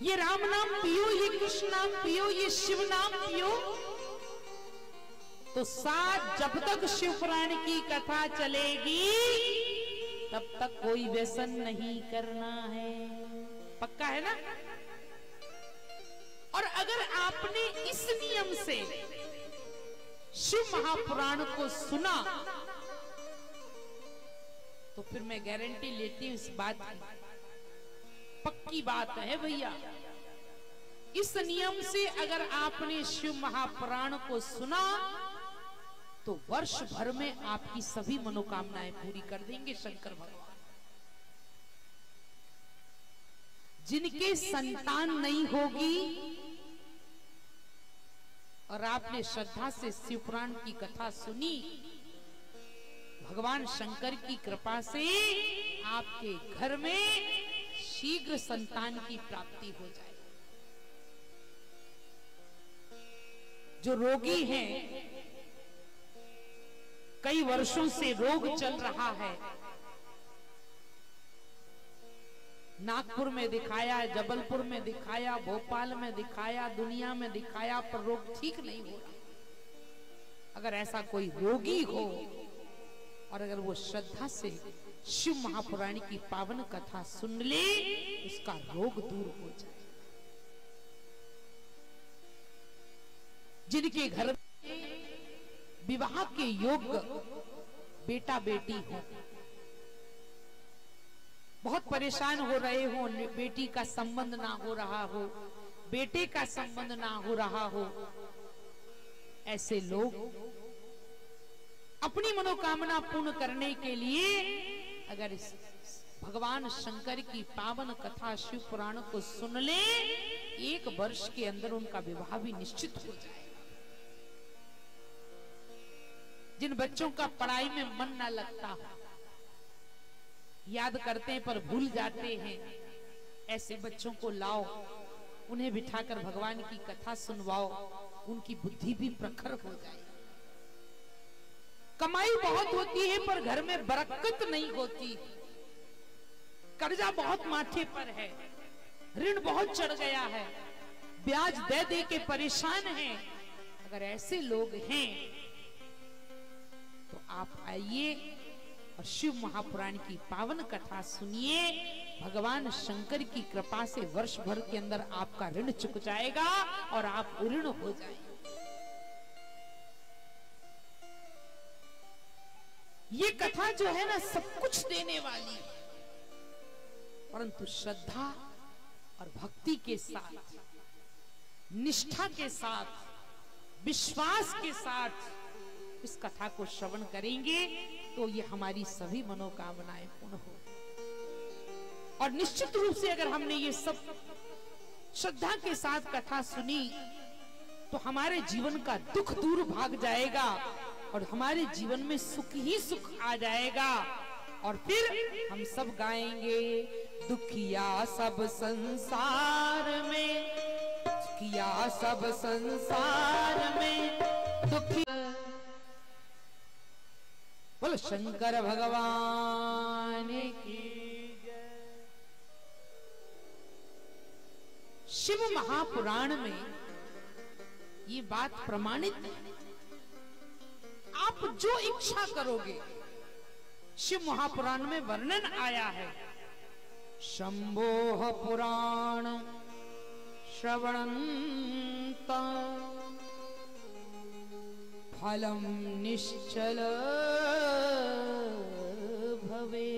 ये राम नाम पियो, ये कृष्ण नाम पियो, ये शिव नाम पियो, तो साथ जब तक शिव पुराण की कथा चलेगी तब तक कोई व्यसन नहीं करना है। पक्का है ना? और अगर आपने इस नियम से शिव महापुराण को सुना तो फिर मैं गारंटी लेती हूं इस बात की, पक्की बात है भैया, इस नियम से अगर आपने शिव महापुराण को सुना तो वर्ष भर में आपकी सभी मनोकामनाएं पूरी कर देंगे शंकर भगवान। जिनके संतान नहीं होगी और आपने श्रद्धा से शिव पुराण की कथा सुनी, भगवान शंकर की कृपा से आपके घर में शीघ्र संतान की प्राप्ति हो जाए। जो रोगी हैं, कई वर्षों से रोग चल रहा है, नागपुर में दिखाया, जबलपुर में दिखाया, भोपाल में दिखाया, दुनिया में दिखाया, पर रोग ठीक नहीं हो रहा। अगर ऐसा कोई रोगी हो और अगर वो श्रद्धा से शिव महापुराण की पावन कथा सुन ले, उसका रोग दूर हो जाए। जिनके घर में विवाह के योग्य बेटा बेटी हो, बहुत परेशान हो रहे हो, बेटी का संबंध ना हो रहा हो, बेटे का संबंध ना हो रहा हो, ऐसे लोग अपनी मनोकामना पूर्ण करने के लिए अगर इस भगवान शंकर की पावन कथा शिव पुराण को सुन ले, 1 वर्ष के अंदर उनका विवाह भी निश्चित हो जाएगा। जिन बच्चों का पढ़ाई में मन ना लगता हो, याद करते हैं पर भूल जाते हैं, ऐसे बच्चों को लाओ, उन्हें बिठाकर भगवान की कथा सुनवाओ, उनकी बुद्धि भी प्रखर हो जाए। कमाई बहुत होती है पर घर में बरकत नहीं होती, कर्जा बहुत माथे पर है, ऋण बहुत चढ़ गया है, ब्याज दे दे के परेशान हैं। अगर ऐसे लोग हैं तो आप आइए और शिव महापुराण की पावन कथा सुनिए। भगवान शंकर की कृपा से वर्ष भर के अंदर आपका ऋण चुक जाएगा और आप उऋण हो जाएंगे। ये कथा जो है ना, सब कुछ देने वाली, परंतु श्रद्धा और भक्ति के साथ, निष्ठा के साथ, विश्वास के साथ इस कथा को श्रवण करेंगे तो ये हमारी सभी मनोकामनाएं पूर्ण हो। और निश्चित रूप से अगर हमने ये सब श्रद्धा के साथ कथा सुनी तो हमारे जीवन का दुख दूर भाग जाएगा और हमारे जीवन में सुख ही सुख आ जाएगा। और फिर हम सब गाएंगे, दुखिया सब संसार में, दुखिया सब संसार में, दुखिया। बोलो शंकर भगवान की जय। शिव महापुराण में ये बात प्रमाणित है, आप जो इच्छा करोगे शिव महापुराण में वर्णन आया है। शंभोः पुराण श्रवणन्ता फलम निश्चल भवे।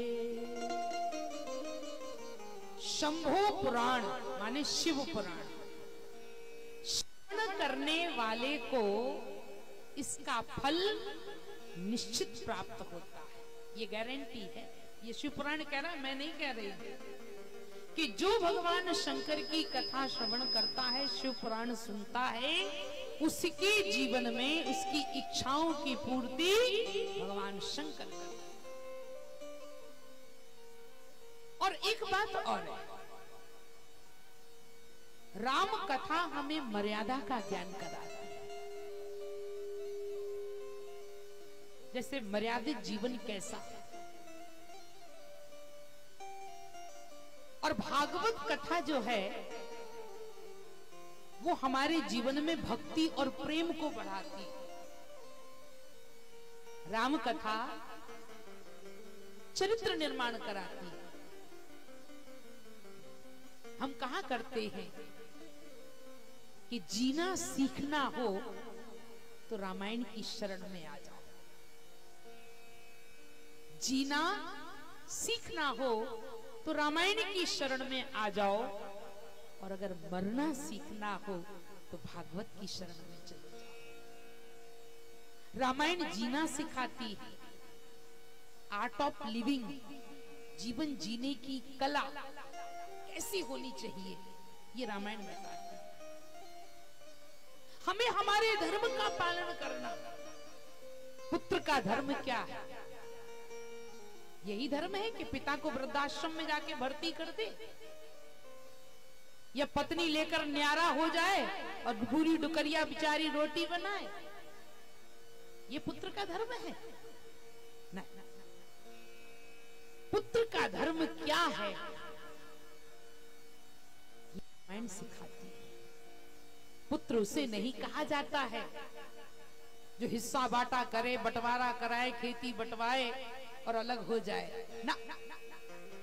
शंभो पुराण माने शिव पुराण, श्रवण करने वाले को इसका फल निश्चित प्राप्त होता है, ये गारंटी है। ये शिव पुराण कह रहा है, मैं नहीं कह रही कि जो भगवान शंकर की कथा श्रवण करता है, शिव पुराण सुनता है, उसके जीवन में उसकी इच्छाओं की पूर्ति भगवान शंकर करते हैं। और एक बात और है, राम कथा हमें मर्यादा का ज्ञान कराता है। जैसे मर्यादित जीवन कैसा, और भागवत कथा जो है वो हमारे जीवन में भक्ति और प्रेम को बढ़ाती। राम कथा चरित्र निर्माण कराती। हम कहा करते हैं कि जीना सीखना हो तो रामायण की शरण में आ जाओ। जीना सीखना हो तो रामायण की शरण में आ जाओ, और अगर मरना सीखना हो तो भागवत की शरण में चले जाओ। रामायण जीना सिखाती है, आर्ट ऑफ लिविंग, जीवन जीने की कला कैसी होनी चाहिए, ये रामायण बताती है। हमें हमारे धर्म का पालन करना। पुत्र का धर्म क्या है? यही धर्म है कि पिता को वृद्धाश्रम में जाके भर्ती कर दे, या पत्नी लेकर न्यारा हो जाए और बूढ़ी डुकरिया बेचारी रोटी बनाए। ये पुत्र का धर्म है? नहीं। पुत्र का धर्म क्या है, रामायण सिखाती है। पुत्र उसे नहीं कहा जाता है जो हिस्सा बांटा करे, बंटवारा कराए, खेती बंटवाए और अलग हो जाए ना।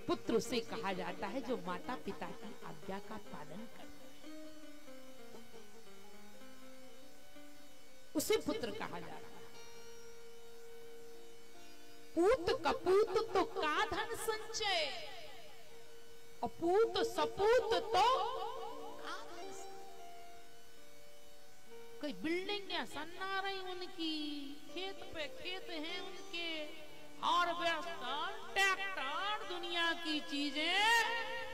पुत्र उसे कहा जाता है जो माता पिता की आज्ञा का पालन करे, उसे पुत्र कहा जाता है। पूत कपूत तो का धन संचय, अपूत सपूत तो का धन संचय। कोई बिल्डिंग या सन्ना रही उनकी, खेत पे खेत हैं उनके, और ट्रैक्टर, दुनिया की चीजें,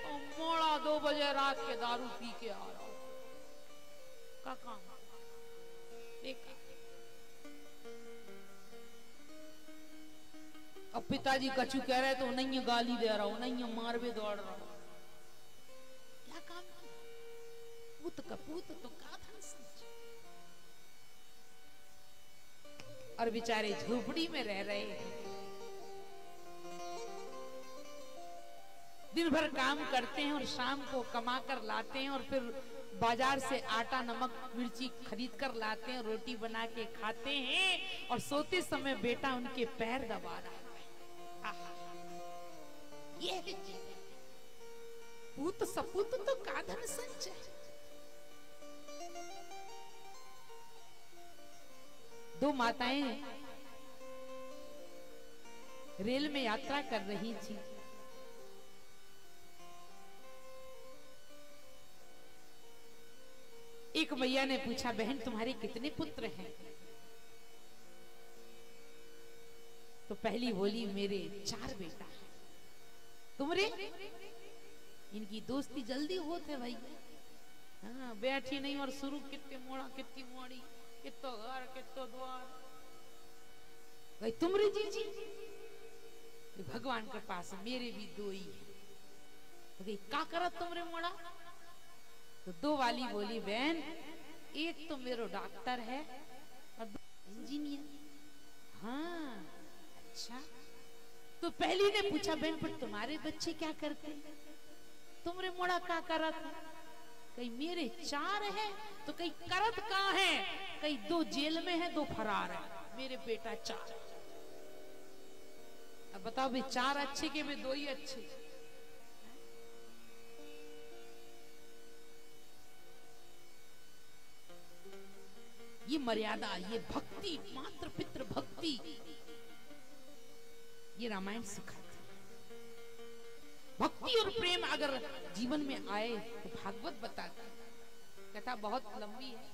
और मोड़ा 2 बजे रात के दारू पी के आ रहा का काम देखा। अब पिताजी कछु कह रहे तो नहीं गाली दे रहा हूं, नहीं मारवे दौड़ रहा हूं। क्या काम? पूत कपूत तो का धन संचय। और बेचारे झोपड़ी में रह रहे हैं, दिन भर काम करते हैं और शाम को कमा कर लाते हैं, और फिर बाजार से आटा नमक मिर्ची खरीद कर लाते हैं, रोटी बना के खाते हैं, और सोते समय बेटा उनके पैर दबा रहा है। ये है पूत सपूत तो का धन संचय। 2 माताएं रेल में यात्रा कर रही थी। एक भैया ने पूछा, बहन तुम्हारे कितने पुत्र हैं? तो पहली बोली, मेरे 4 बेटा। तुमरे? इनकी दोस्ती जल्दी होते भाई। हाँ, बैठी नहीं और शुरू कितने मोड़ा, कितनी मोड़ी, कितो घर, कितो द्वार। भाई तुमरे जीजी? भगवान के पास मेरे भी 2 ही है। क्या करत तुमरे मोड़ा? तो 2 वाली बोली, बहन एक तो मेरो डॉक्टर है और 2 इंजीनियर। हाँ अच्छा। तो पहली ने पूछा, बहन पर तुम्हारे बच्चे क्या करते? तुमरे मोड़ा क्या करत? कहीं मेरे 4 है तो कहीं करत कहाँ है, कहीं 2 जेल में है, 2 फरार है, मेरे बेटा 4। अब बताओ भाई, 4 अच्छे के में 2 ही अच्छे। ये मर्यादा, ये भक्ति, मात्र पितृ भक्ति, ये रामायण सिखाती है। भक्ति और प्रेम अगर जीवन में आए तो भागवत बताता है। कथा बहुत लंबी है।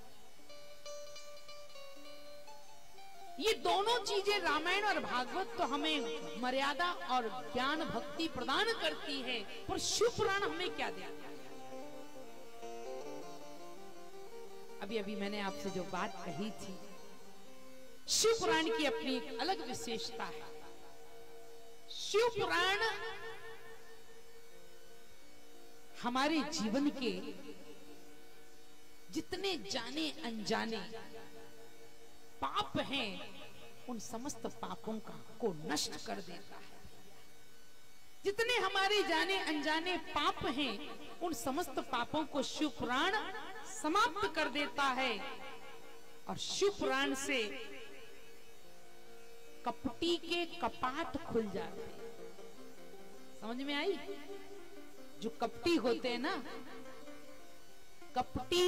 ये दोनों चीजें रामायण और भागवत तो हमें मर्यादा और ज्ञान भक्ति प्रदान करती है, पर शिव पुराण हमें क्या देता है? अभी अभी मैंने आपसे जो बात कही थी, शिव पुराण की अपनी एक अलग विशेषता है। शिव पुराण हमारे जीवन के जितने जाने अनजाने पाप हैं, उन समस्त पापों को नष्ट कर देता है। जितने हमारे जाने अनजाने पाप हैं, उन समस्त पापों को शिव पुराण समाप्त कर देता है और शिव पुराण से कपटी के कपाट खुल जाते हैं। समझ में आई? जो कपटी होते हैं ना, कपटी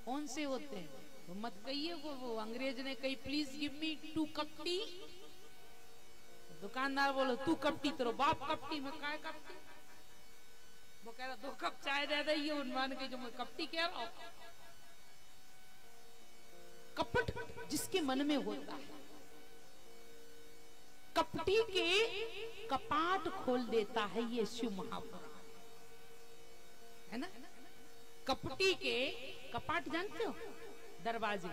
कौन से होते हैं? तो मत कहिए वो अंग्रेज ने कही प्लीज गिव मी 2 कपटी। दुकानदार बोलो 2 कपटी, तेरो बाप कपटी में काय कपटी? वो कह रहा 2 कप चाय दे दे, ये उन्मान के जो मैं कपटी कह रहा हूं। कपट जिसके मन में होता है, कपटी के कपाट खोल देता है ये शिव महापुराण, है ना? कपटी के कपाट जानते हो? दरवाजे।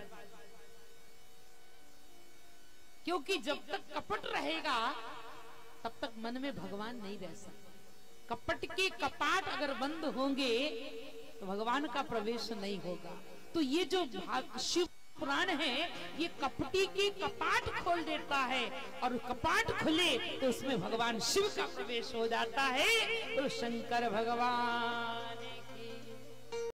क्योंकि जब तक कपट रहेगा तब तक मन में भगवान नहीं रह सकता। कपट के कपाट अगर बंद होंगे तो भगवान का प्रवेश नहीं होगा। तो ये जो शिव पुराण है ये कपटी के कपाट खोल देता है, और कपाट खुले तो उसमें भगवान शिव का प्रवेश हो जाता है। तो शंकर भगवान